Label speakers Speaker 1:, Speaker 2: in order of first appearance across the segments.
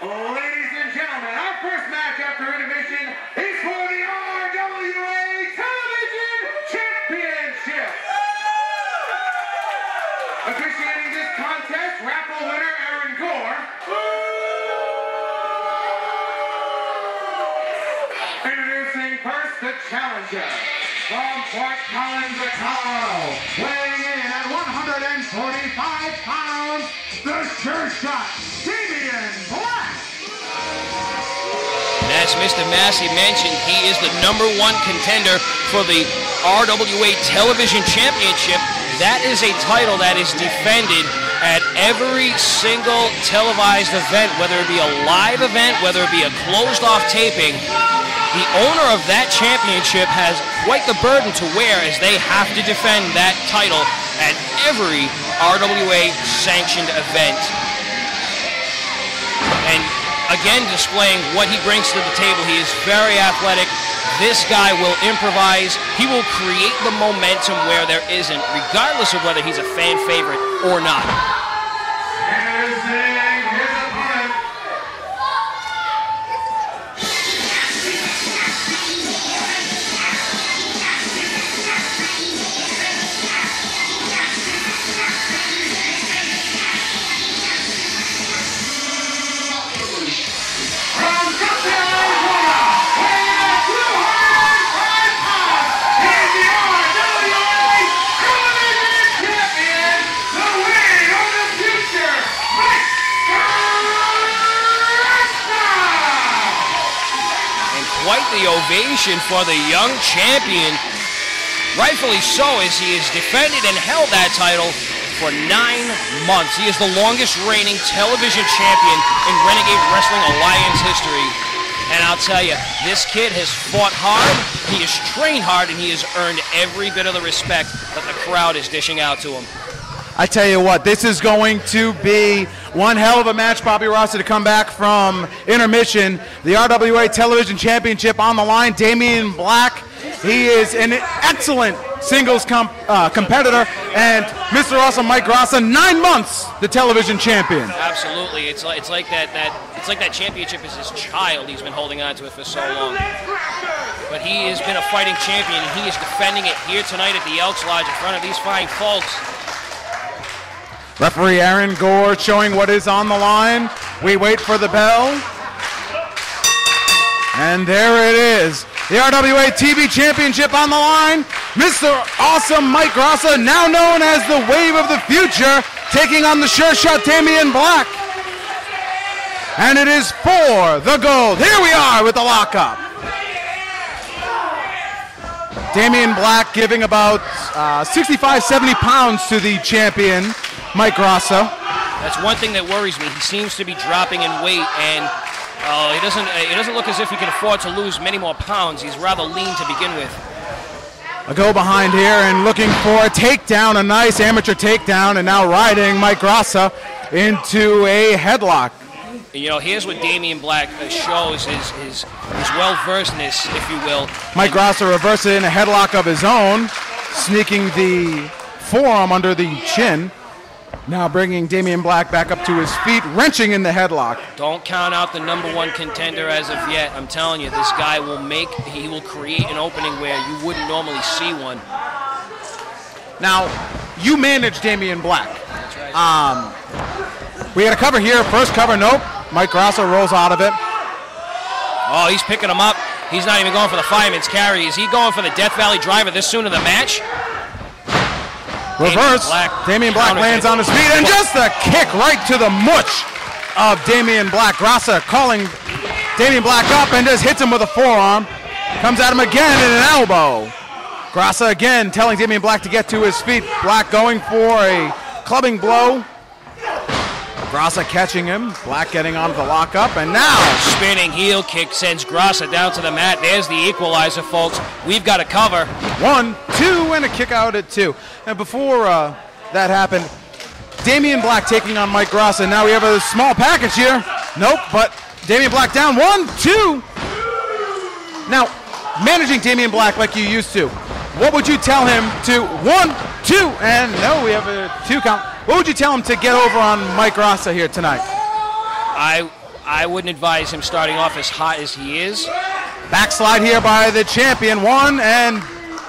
Speaker 1: Ladies and gentlemen, our first match after intermission is for the RWA Television Championship. Officiating this contest, raffle winner Aaron Gore. Introducing first the challenger from Fort Collins, Colorado, weighing in at 145 pounds, the sure shot, Damien Black.
Speaker 2: As Mr. Massey mentioned, he is the #1 contender for the RWA Television Championship. That is a title that is defended at every single televised event, whether it be a live event, whether it be a closed-off taping. The owner of that championship has quite the burden to wear, as they have to defend that title at every RWA-sanctioned event. And again, displaying what he brings to the table. He is very athletic. This guy will improvise. He will create the momentum where there isn't, regardless of whether he's a fan favorite or not. Quite the ovation for the young champion, rightfully so, as he has defended and held that title for 9 months. He is the longest reigning television champion in Renegade Wrestling Alliance history. And I'll tell you, this kid has fought hard, he has trained hard, and he has earned every bit of the respect that the crowd is dishing out to him.
Speaker 3: I tell you what, this is going to be one hell of a match, Bobby Rossi, to come back from intermission. The RWA Television Championship on the line. Damien Black, he is an excellent singles competitor, and Mr. Awesome Mike Gracá, 9 months the television champion.
Speaker 2: Absolutely, it's like that championship is his child. He's been holding on to it for so long. But he has been a fighting champion, and he is defending it here tonight at the Elks Lodge in front of these fine folks.
Speaker 3: Referee Aaron Gore showing what is on the line. We wait for the bell. And there it is. The RWA TV Championship on the line. Mr. Awesome Mike Gracá, now known as the Wave of the Future, taking on the sure shot Damien Black. And it is for the gold. Here we are with the lockup. Damien Black giving about 65, 70 pounds to the champion, Mike Gracá.
Speaker 2: That's one thing that worries me. He seems to be dropping in weight, and it doesn't look as if he can afford to lose many more pounds. He's rather lean to begin with.
Speaker 3: A go behind here and looking for a takedown, a nice amateur takedown, and now riding Mike Gracá into a headlock.
Speaker 2: You know, here's what Damien Black shows his well-versedness, if you will.
Speaker 3: Mike Gracá reverses it in a headlock of his own, sneaking the forearm under the chin. Now bringing Damien Black back up to his feet, wrenching in the headlock.
Speaker 2: Don't count out the #1 contender as of yet. I'm telling you, this guy he will create an opening where you wouldn't normally see one.
Speaker 3: Now, you manage Damien Black.
Speaker 2: That's right.
Speaker 3: We had a cover here, first cover, nope. Mike Gracá rolls out of it.
Speaker 2: Oh, he's picking him up. He's not even going for the fireman's carry. Is he going for the Death Valley driver this soon in the match?
Speaker 3: Reverse. Damien Black lands on his feet, and just a kick right to the mooch of Damien Black. Gracá calling Damien Black up and just hits him with a forearm. Comes at him again in an elbow. Gracá again telling Damien Black to get to his feet. Black going for a clubbing blow. Gracá catching him. Black getting onto the lockup, and now
Speaker 2: spinning heel kick sends Gracá down to the mat. There's the equalizer, folks. We've got a cover.
Speaker 3: 1, 2, and a kick out at 2. And before that happened, Damien Black taking on Mike Gracá. Now we have a small package here. Nope, but Damien Black down. 1, 2. Now, managing Damien Black like you used to, what would you tell him to 1, 2, and no, we have a 2 count. What would you tell him to get over on Mike Gracá here tonight?
Speaker 2: I wouldn't advise him starting off as hot as he is.
Speaker 3: Backslide here by the champion. One, and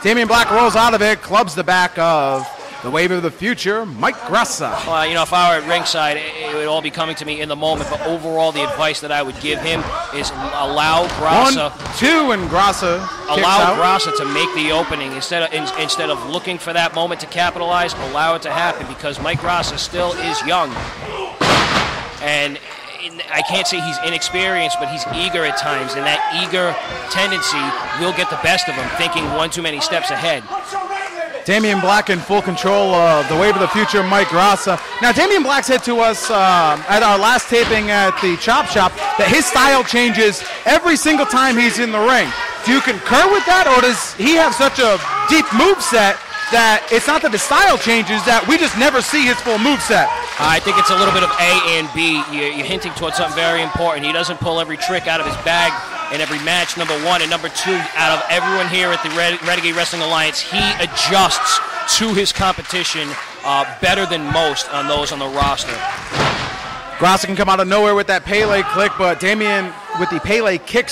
Speaker 3: Damien Black rolls out of it, clubs the back of the wave of the future, Mike Gracá.
Speaker 2: Well, you know, if I were at ringside, it would all be coming to me in the moment, but overall the advice that I would give him is allow Gracá.
Speaker 3: 1, 2, and Gracá
Speaker 2: allow Gracá to make the opening. Instead of looking for that moment to capitalize, allow it to happen, because Mike Gracá still is young. And I can't say he's inexperienced, but he's eager at times, and that eager tendency will get the best of him, thinking one too many steps ahead.
Speaker 3: Damien Black in full control of the wave of the future, Mike Gracá. Now, Damien Black said to us at our last taping at the Chop Shop that his style changes every single time he's in the ring. Do you concur with that, or does he have such a deep moveset that it's not that the style changes, that we just never see his full moveset?
Speaker 2: I think it's a little bit of A and B. You're hinting towards something very important. He doesn't pull every trick out of his bag in every match, number one. And number two, out of everyone here at the Renegade Wrestling Alliance, he adjusts to his competition better than most on those on the roster.
Speaker 3: Gracá can come out of nowhere with that Pele click, but Damien, with the Pele kick,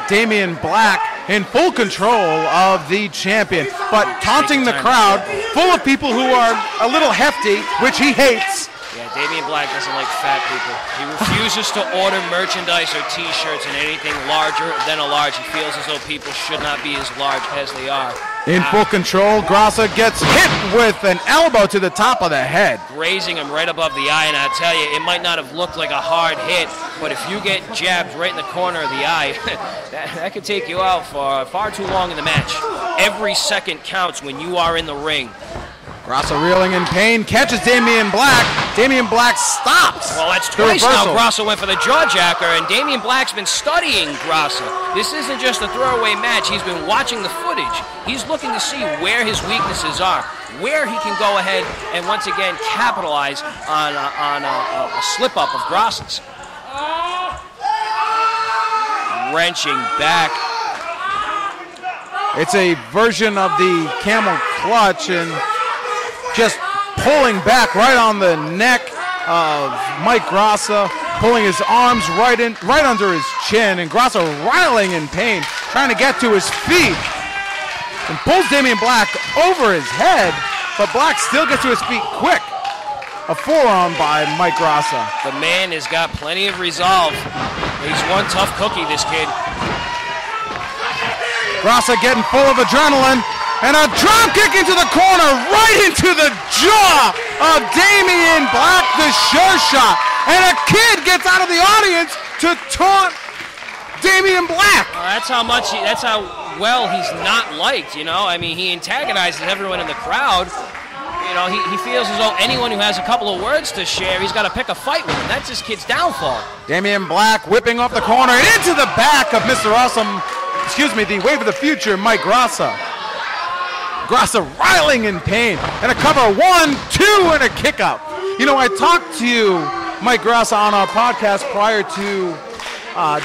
Speaker 3: Damien Black in full control of the champion, but taunting the crowd, full of people who are a little hefty, which he hates.
Speaker 2: Yeah, Damien Black doesn't like fat people. He refuses to order merchandise or T-shirts and anything larger than a large. He feels as though people should not be as large as they are.
Speaker 3: In full control, Gracá gets hit with an elbow to the top of the head.
Speaker 2: Grazing him right above the eye, and I'll tell you, it might not have looked like a hard hit, but if you get jabbed right in the corner of the eye, that could take you out for far too long in the match. Every second counts when you are in the ring.
Speaker 3: Gracá reeling in pain, catches Damien Black. Damien Black stops.
Speaker 2: Well, that's twice now. Gracá went for the jawjacker, and Damien Black's been studying Gracá. This isn't just a throwaway match. He's been watching the footage. He's looking to see where his weaknesses are, where he can go ahead and once again capitalize on a slip-up of Gracá's. Wrenching back.
Speaker 3: It's a version of the camel clutch, and just pulling back right on the neck of Mike Gracá, pulling his arms right under his chin, and Gracá riling in pain, trying to get to his feet, and pulls Damien Black over his head, but Black still gets to his feet quick. A forearm by Mike Gracá.
Speaker 2: The man has got plenty of resolve. He's one tough cookie, this kid.
Speaker 3: Gracá getting full of adrenaline. And a drop kick into the corner, right into the jaw of Damien Black, the sure shot. And a kid gets out of the audience to taunt Damien Black.
Speaker 2: That's how well he's not liked, you know. I mean, he antagonizes everyone in the crowd. You know, he feels as though anyone who has a couple of words to share, he's got to pick a fight with him. That's this kid's downfall.
Speaker 3: Damien Black whipping off the corner and into the back of Mr. Awesome, the wave of the future, Mike Gracá. Gracá riling in pain, and a cover, 1, 2, and a kick out. You know, I talked to Mike Gracá on our podcast prior to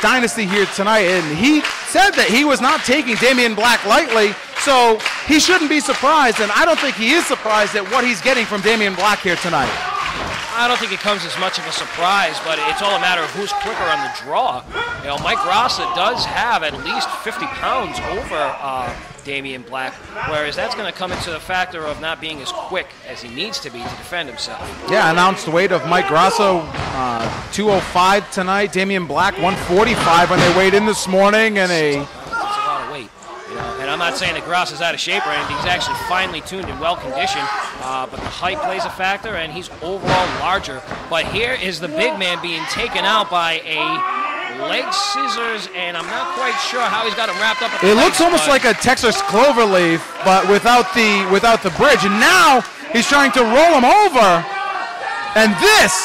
Speaker 3: Dynasty here tonight, and he said that he was not taking Damien Black lightly, so he shouldn't be surprised, and I don't think he is surprised at what he's getting from Damien Black here tonight.
Speaker 2: I don't think it comes as much of a surprise, but it's all a matter of who's quicker on the draw. You know, Mike Gracá does have at least 50 pounds over Damien Black, whereas that's going to come into the factor of not being as quick as he needs to be to defend himself. Yeah,
Speaker 3: announced the weight of Mike Gracá, 205 tonight. Damien Black, 145 when they weighed in this morning, and
Speaker 2: that's a lot of weight. You know, and I'm not saying that Gracá's out of shape or anything. He's actually finely tuned and well conditioned, but the height plays a factor, and he's overall larger. But here is the big man being taken out by a leg scissors, and I'm not quite sure how he's got him wrapped up.
Speaker 3: It looks almost like a Texas cloverleaf, but without the bridge. And now he's trying to roll him over, and this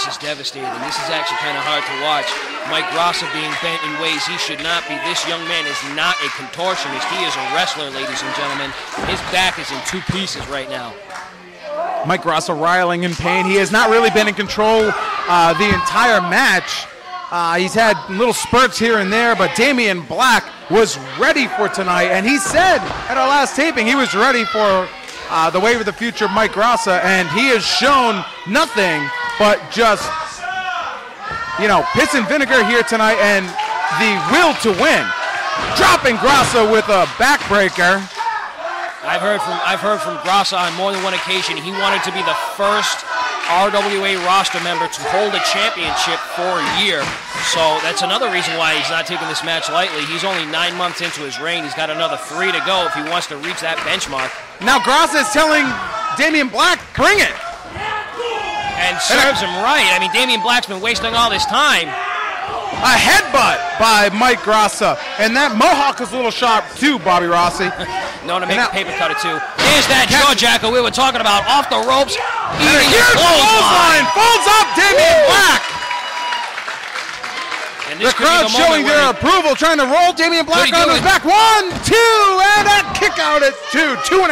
Speaker 2: is devastating. This is actually kind of hard to watch. Mike Gracá being bent in ways he should not be. This young man is not a contortionist. He is a wrestler, ladies and gentlemen. His back is in two pieces right now.
Speaker 3: Mike Gracá riling in pain. He has not really been in control the entire match. He's had little spurts here and there, but Damien Black was ready for tonight, and he said at our last taping he was ready for the wave of the future, Mike Gracá, and he has shown nothing but just piss and vinegar here tonight and the will to win. Dropping Gracá with a backbreaker.
Speaker 2: I've heard from Gracá on more than one occasion. He wanted to be the first RWA roster member to hold a championship for a year. So that's another reason why he's not taking this match lightly. He's only 9 months into his reign. He's got another 3 to go if he wants to reach that benchmark.
Speaker 3: Now Gracá is telling Damien Black, bring it.
Speaker 2: And serves him right. I mean, Damien Black's been wasting all this time.
Speaker 3: A headbutt by Mike Gracá. And that mohawk is a little sharp too, Bobby Rossi.
Speaker 2: Known to make a paper cutter too. There's that jaw jacker we were talking about. Off the ropes. Eating a
Speaker 3: clothesline. Folds up Damien Black.
Speaker 2: And
Speaker 3: the crowd showing their approval, trying to roll Damien Black on his back. 1, 2, and a kick out at 2, 2.5.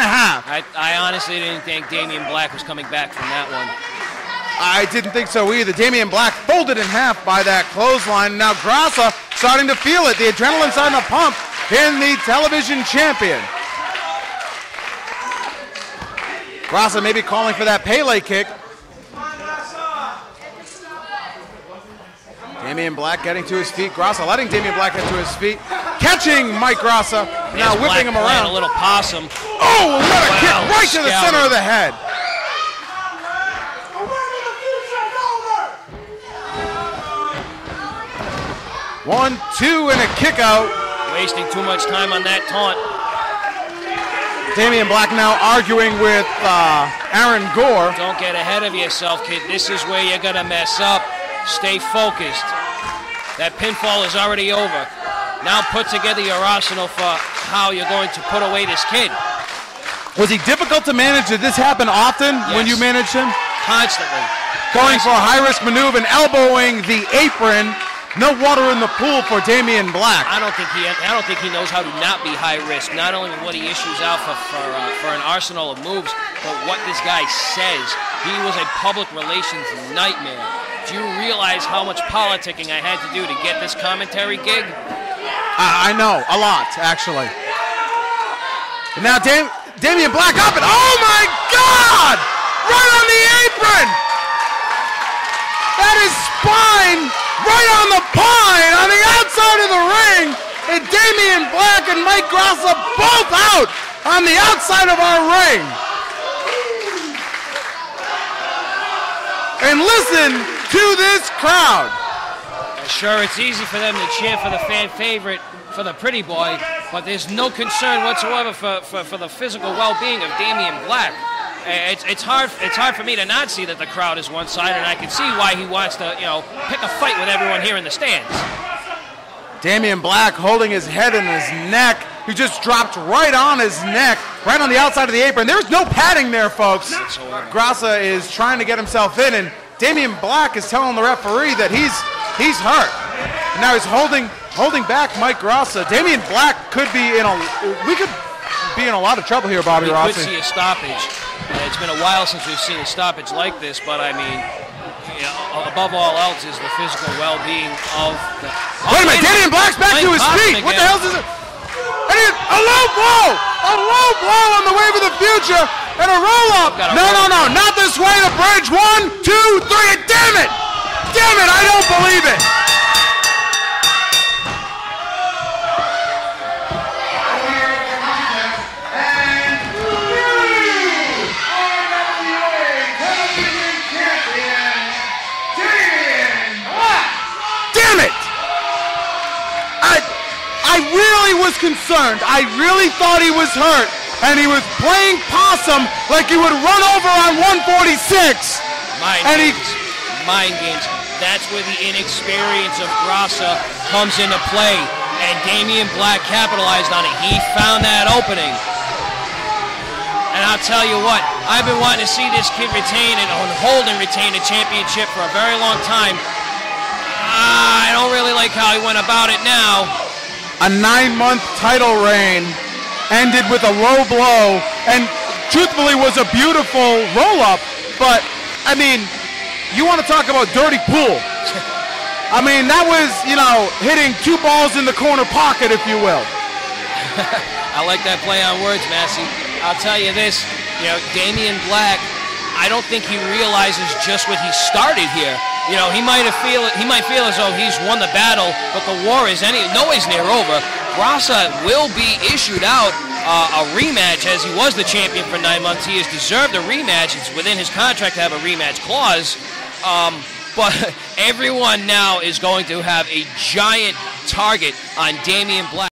Speaker 2: I honestly didn't think Damien Black was coming back from that one.
Speaker 3: I didn't think so either. Damien Black folded in half by that clothesline. Now Gracá starting to feel it. The adrenaline starting to pump in the television champion. Gracá maybe calling for that Pele kick. Damien Black getting to his feet. Gracá letting Damien Black get to his feet. Catching Mike Gracá. Now whipping him around.
Speaker 2: A little possum.
Speaker 3: Oh, what a kick right to the center of the head. One, two, and a kick out.
Speaker 2: Wasting too much time on that taunt.
Speaker 3: Damien Black now arguing with Aaron Gore.
Speaker 2: Don't get ahead of yourself, kid. This is where you're going to mess up. Stay focused. That pinfall is already over. Now put together your arsenal for how you're going to put away this kid.
Speaker 3: Was he difficult to manage? Did this happen often when you managed him?
Speaker 2: Constantly.
Speaker 3: Going for a high-risk maneuver and elbowing the apron. No water in the pool for Damien Black.
Speaker 2: I don't think he knows how to not be high risk. Not only what he issues out for an arsenal of moves, but what this guy says. He was a public relations nightmare. Do you realize how much politicking I had to do to get this commentary gig?
Speaker 3: I know, a lot, actually. And now Damien Black up and oh my God! Right on the apron! That is spine! Right on the pine, on the outside of the ring, and Damien Black and Mike Gracá both out on the outside of our ring. And listen to this crowd.
Speaker 2: Sure, it's easy for them to cheer for the fan favorite, for the pretty boy, but there's no concern whatsoever for the physical well-being of Damien Black. It's hard for me to not see that the crowd is one side, and I can see why he wants to, pick a fight with everyone here in the stands.
Speaker 3: Damien Black holding his head and his neck. He just dropped right on his neck, right on the outside of the apron. There's no padding there, folks. Gracá is trying to get himself in, and Damien Black is telling the referee that he's hurt. And now he's holding back Mike Gracá. Damien Black could be in a lot of trouble here, Bobby Rossi.
Speaker 2: We could see a stoppage. It's been a while since we've seen a stoppage like this, but I mean, above all else is the physical well-being of the...
Speaker 3: Wait a minute, Damien Black's back to his feet. What the hell is this? A low blow! A low blow on the way for the future, and a roll-up. No, not this way, the bridge. 1, 2, 3, damn it! Damn it, I don't believe it! I really was concerned. I really thought he was hurt. And he was playing possum like he would run over on 146.
Speaker 2: Mind games. That's where the inexperience of Gracá comes into play. And Damien Black capitalized on it. He found that opening. And I'll tell you what, I've been wanting to see this kid retain and hold and retain a championship for a very long time. I don't really like how he went about it now.
Speaker 3: A 9-month title reign ended with a low blow and truthfully was a beautiful roll-up, but I mean, you want to talk about dirty pool. I mean, that was, hitting 2 balls in the corner pocket, if you will.
Speaker 2: I like that play on words, Massey. I'll tell you this, Damien Black, I don't think he realizes just what he started here. You know, he might feel as though he's won the battle, but the war is nowhere near over. Gracá will be issued out a rematch, as he was the champion for 9 months. He has deserved a rematch. It's within his contract to have a rematch clause. But everyone now is going to have a giant target on Damien Black.